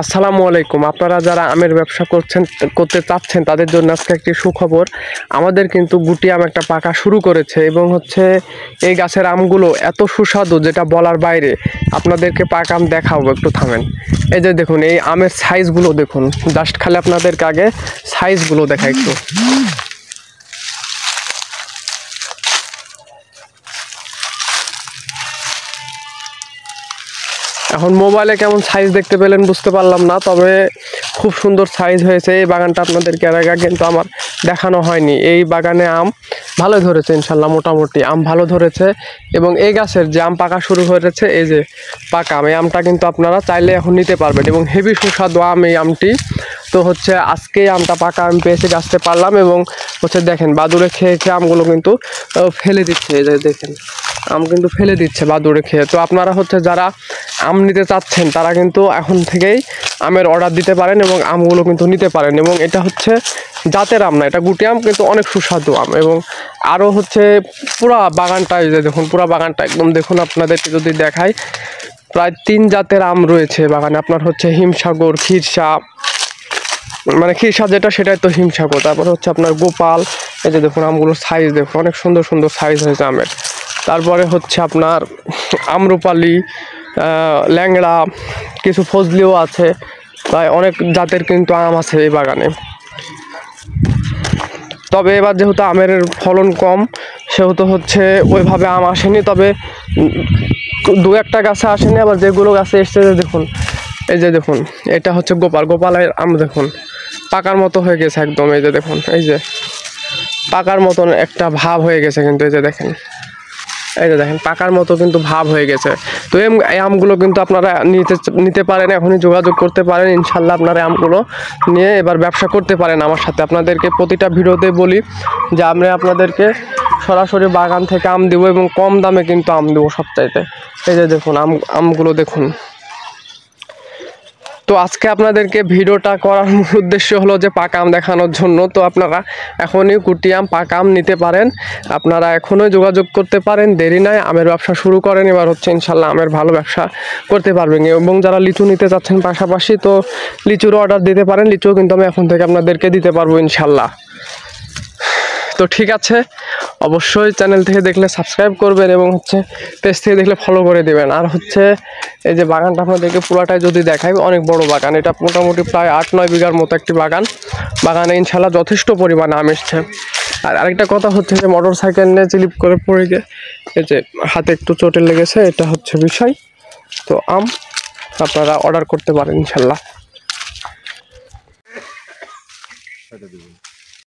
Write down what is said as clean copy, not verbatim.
আসসালামু আলাইকুম। আপনারা যারা আমের ব্যবসা করতে চাচ্ছেন তাদের জন্য আজকে একটি সুখবর। আমাদের কিন্তু গুটি আম একটা পাকা শুরু করেছে এবং এই গাছের আমগুলো এত সুস্বাদু যেটা বলার বাইরে। আপনাদেরকে পাকা আম দেখাবো, একটু থামেন। এই যে দেখুন, এই আমের সাইজগুলো দেখুন, জাস্ট খালি আপনাদেরকে আগে সাইজগুলো দেখা একটু। এখন মোবাইলে কেমন সাইজ দেখতে পেলেন বুঝতে পারলাম না, তবে খুব সুন্দর সাইজ হয়েছে। এই বাগানটা আপনাদেরকে এর আগে কিন্তু আমার দেখানো হয়নি। এই বাগানে আম ভালো ধরেছে ইনশাল্লাহ, মোটামুটি আম ভালো ধরেছে। এবং এই গাছের যে আম পাকা শুরু হয়েছে, এই যে পাকা আম, এই আমটা কিন্তু আপনারা চাইলে এখন নিতে পারবেন এবং হেভি সুস্বাদু আম এই আমটি। তো আজকে আমটা পাকা আম পেয়েছে, গাছতে পারলাম এবং দেখেন বাদুড়ে খেয়ে খেয়ে আমগুলো কিন্তু ফেলে দিচ্ছে। এই যে দেখেন, আম কিন্তু ফেলে দিচ্ছে বাদুড়ে খেয়ে। তো আপনারা যারা আম নিতে চাচ্ছেন তারা কিন্তু এখন থেকেই আমের অর্ডার দিতে পারেন এবং আমগুলো কিন্তু নিতে পারেন। এবং এটা জাতের আম না, এটা গুটি আম, কিন্তু অনেক সুস্বাদু আম। এবং আরও পুরা বাগানটা, এই যে দেখুন, পুরা বাগানটা একদম দেখুন, আপনাদেরকে যদি দেখাই, প্রায় 3 জাতের আম রয়েছে বাগানে। আপনার হিমসাগর, ক্ষীরসা, মানে ক্ষীরসা যেটা সেটাই তো হিমসাগর। তারপর আপনার গোপাল। এই যে দেখুন আমগুলোর সাইজ দেখুন, অনেক সুন্দর সুন্দর সাইজ হয়েছে আমের। তারপরে আপনার আম্রপালি, ল্যাংড়া, কিছু ফজলিও আছে, তাই অনেক জাতের কিন্তু আম আছে এই বাগানে। তবে এবার যেহেতু আমের ফলন কম, সেহেতু ওইভাবে আম আসেনি, তবে 2-1টা গাছে আসেনি। আবার যেগুলো গাছে এসছে, দেখুন, এই যে দেখুন, এটা গোপালের আম দেখুন, পাকার মতো হয়ে গেছে একদম। এই যে দেখুন, এই যে পাকার মতন একটা ভাব হয়ে গেছে কিন্তু। এই যে দেখেন পাকার মতো কিন্তু ভাব হয়ে গেছে। তো এই আমগুলো কিন্তু আপনারা নিতে পারেন, এখনই যোগাযোগ করতে পারেন। ইনশাল্লাহ আপনারা আমগুলো নিয়ে এবার ব্যবসা করতে পারেন আমার সাথে। আপনাদেরকে প্রতিটা ভিডিওতে বলি যে আমরা আপনাদেরকে সরাসরি বাগান থেকে আম দেবো এবং কম দামে কিন্তু আম দেবো সবচাইতে। এই যে দেখুন আমগুলো দেখুন। তো আজকে আপনাদেরকে ভিডিওটা করার উদ্দেশ্য হলো যে পাকা আম দেখানোর জন্য। তো আপনারা এখনই গুটি আম, পাকা আম নিতে পারেন, আপনারা এখনই যোগাযোগ করতে পারেন, দেরি নাই, আমের ব্যবসা শুরু করেন। এবার ইনশাল্লাহ আমের ভালো ব্যবসা করতে পারবেন। এবং যারা লিচু নিতে চাচ্ছেন পাশাপাশি, তো লিচুরও অর্ডার দিতে পারেন। লিচুও কিন্তু আমি এখন থেকে আপনাদেরকে দিতে পারবো ইনশাল্লাহ। তো ঠিক আছে, অবশ্যই চ্যানেল থেকে দেখলে সাবস্ক্রাইব করবেন এবং পেজ থেকে দেখলে ফলো করে দেবেন। আর এই যে বাগানটা আপনাদেরকে পুরাটাই যদি দেখাই, অনেক বড় বাগান। এটা মোটামুটি প্রায় 8-9 বিঘার মতো একটি বাগানে ইনশাল্লাহ যথেষ্ট পরিমাণে আম এসছে। আর আরেকটা কথা যে মোটর সাইকেল নিয়ে স্লিপ করে পড়ে গিয়ে এই যে হাতে একটু চোটে লেগেছে, এটা বিষয়। তো আম আপনারা অর্ডার করতে পারেন ইনশাল্লাহ।